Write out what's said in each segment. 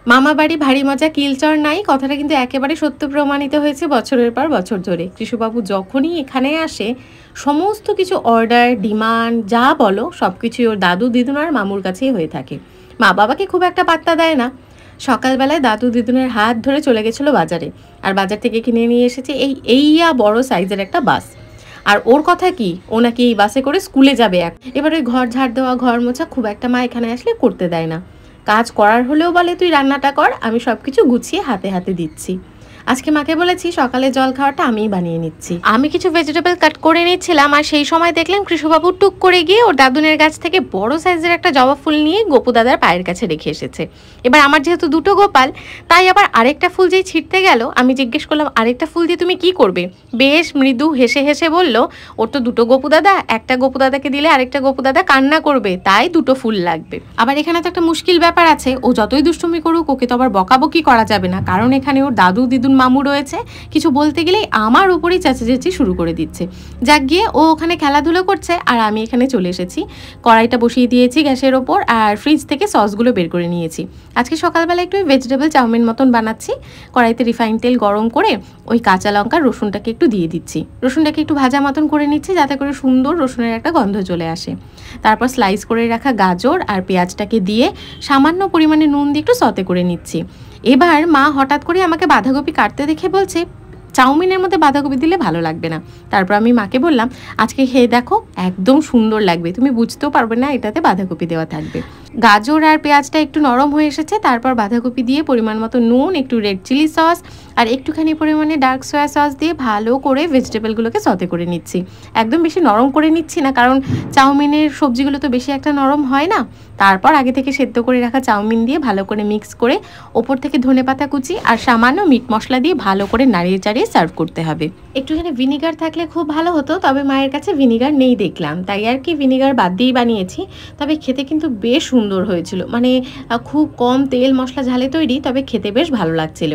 মামা বাড়ি ভারী মজা কিলচর নাই, কথাটা কিন্তু একেবারে সত্য প্রমাণিত হয়েছে বছরের পর বছর ধরে। কৃষুবাবু যখনই এখানে আসে সমস্ত কিছু অর্ডার, ডিমান্ড যা বলো সব কিছুই ওর দাদু দিদুনার মামুর কাছেই হয়ে থাকে। মা বাবাকে খুব একটা পাত্তা দেয় না। সকালবেলায় দাদু দিদুনের হাত ধরে চলে গেছিলো বাজারে, আর বাজার থেকে কিনে নিয়ে এসেছে এইয়া বড় সাইজের একটা বাস। আর ওর কথা কি, ও নাকি এই বাসে করে স্কুলে যাবে। এবার ওই ঘর ঝাড় দেওয়া, ঘর মোছা খুব একটা মা এখানে আসলে করতে দেয় না। কাজ করার হলেও বলে তুই রান্নাটা কর, আমি সব কিছু গুছিয়ে হাতে হাতে দিচ্ছি। আজকে মাকে বলেছি সকালে জল খাওয়াটা আমিই বানিয়ে নিচ্ছি। আমি কিছু ভেজিটেবল কাট করে নিচ্ছিলাম, আর সেই সময় দেখলাম কৃষুবাবু টুক করে গিয়ে ওর দাদুনের গাছ থেকে বড় সাইজের একটা জবা ফুল নিয়ে গোপু দাদার পায়ের কাছে রেখে এসেছে। এবার আমার যেহেতু দুটো গোপাল, তাই আবার আরেকটা ফুল যেই ছিঁড়তে গেল, আমি জিজ্ঞেস করলাম আরেকটা ফুল দিয়ে তুমি কি করবে? বেশ মৃদু হেসে হেসে বলল, ওর তো দুটো গোপু দাদা, একটা গোপু দাদাকে দিলে আরেকটা গোপু দাদা কান্না করবে, তাই দুটো ফুল লাগবে। আবার এখানে তো একটা মুশকিল ব্যাপার আছে, ও যতই দুষ্টুমি করুক ওকে তো আবার বকাবকি করা যাবে না, কারণ এখানে ওর দাদু দিদুন মামু রয়েছে। কিছু বলতে গেলেই আমার উপরই চেঁচাচেঁচি শুরু করে দিচ্ছে। যাক গিয়ে ও ওখানে খেলাধুলো করছে, আর আমি এখানে চলে এসেছি। কড়াইটা বসিয়ে দিয়েছি গ্যাসের ওপর, আর ফ্রিজ থেকে সসগুলো বের করে নিয়েছি। আজকে সকালবেলা একটু ভেজিটেবল চাউমিন মতন বানাচ্ছি। কড়াইতে রিফাইন তেল গরম করে ওই কাঁচা লঙ্কা রসুনটাকে একটু দিয়ে দিচ্ছি। রসুনটাকে একটু ভাজা মতন করে নিচ্ছি, যাতে করে সুন্দর রসুনের একটা গন্ধ চলে আসে। তারপর স্লাইস করে রাখা গাজর আর পেঁয়াজটাকে দিয়ে সামান্য পরিমাণে নুন দিয়ে একটু সতে করে নিচ্ছি। এবার মা হঠাৎ করে আমাকে বাঁধাকপি কাটতে দেখে বলছে চাউমিনের মধ্যে বাঁধাকপি দিলে ভালো লাগবে না। তারপর আমি মাকে বললাম আজকে খেয়ে দেখো, একদম সুন্দর লাগবে, তুমি বুঝতেও পারবে না এটাতে বাঁধাকপি দেওয়া থাকবে। গাজর আর পেঁয়াজটা একটু নরম হয়ে এসেছে, তারপর বাঁধাকপি দিয়ে পরিমাণ মতো নুন, একটু রেড চিলি সস আর একটুখানি পরিমাণে ডার্ক সয়া সস দিয়ে ভালো করে ভেজিটেবলগুলোকে সতে করে নিচ্ছি। একদম বেশি নরম করে নিচ্ছি না, কারণ চাউমিনের সবজিগুলো তো বেশি একটা নরম হয় না। তারপর আগে থেকে সেদ্ধ করে রাখা চাউমিন দিয়ে ভালো করে মিক্স করে ওপর থেকে ধনেপাতা কুচি আর সামান্য মিট মশলা দিয়ে ভালো করে নাড়িয়ে চাড়িয়ে সার্ভ করতে হবে। একটুখানি ভিনিগার থাকলে খুব ভালো হতো, তবে মায়ের কাছে ভিনিগার নেই দেখলাম, তাই আর কি ভিনিগার বাদ দিয়েই বানিয়েছি। তবে খেতে কিন্তু বেশ সুন্দর হয়েছিল, মানে খুব কম তেল মশলা ঝালে তৈরি, তবে খেতে বেশ ভালো লাগছিল।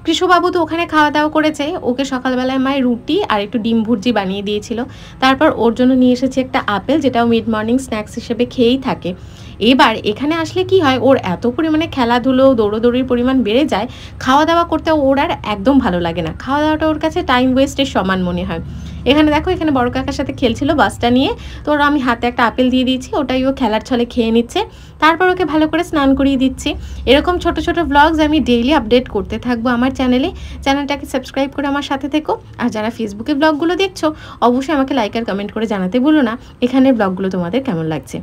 কৃষুবাবু তো ওখানে খাওয়া দাওয়া করেছে, ওকে সকালবেলায় মায়ের রুটি আর একটু ডিম ভুর্জি বানিয়ে দিয়েছিল। তারপর ওর জন্য নিয়ে এসেছে একটা আপেল, যেটাও মিড মর্নিং স্ন্যাক্স হিসেবে খেয়েই থাকে। এবার এখানে আসলে কি হয়, ওর এত পরিমাণে খেলাধুলো দৌড়োদৌড়ির পরিমাণ বেড়ে যায়, খাওয়া দাওয়া করতে ওর আর একদম ভালো লাগে না। খাওয়া দাওয়াটা ওর কাছে টাইম ওয়েস্টের সমান মনে হয়। এখানে দেখো, এখানে বড় কাকার সাথে খেলছিল বাসটা নিয়ে, তো ওরা আমি হাতে একটা আপেল দিয়ে দিয়েছি, ওটাই ও খেলার ছলে খেয়ে নিচ্ছে। তারপর ওকে ভালো করে স্নান করিয়ে দিচ্ছি। এরকম ছোট ছোট ব্লগস আমি ডেইলি আপডেট করতে থাকবো আমার চ্যানেলটাকে সাবস্ক্রাইব করে আমার সাথে থেকো। আর যারা ফেসবুকে ব্লগগুলো দেখছো অবশ্যই আমাকে লাইক আর কমেন্ট করে জানাতে ভুলো না এখানের ব্লগগুলো তোমাদের কেমন লাগছে।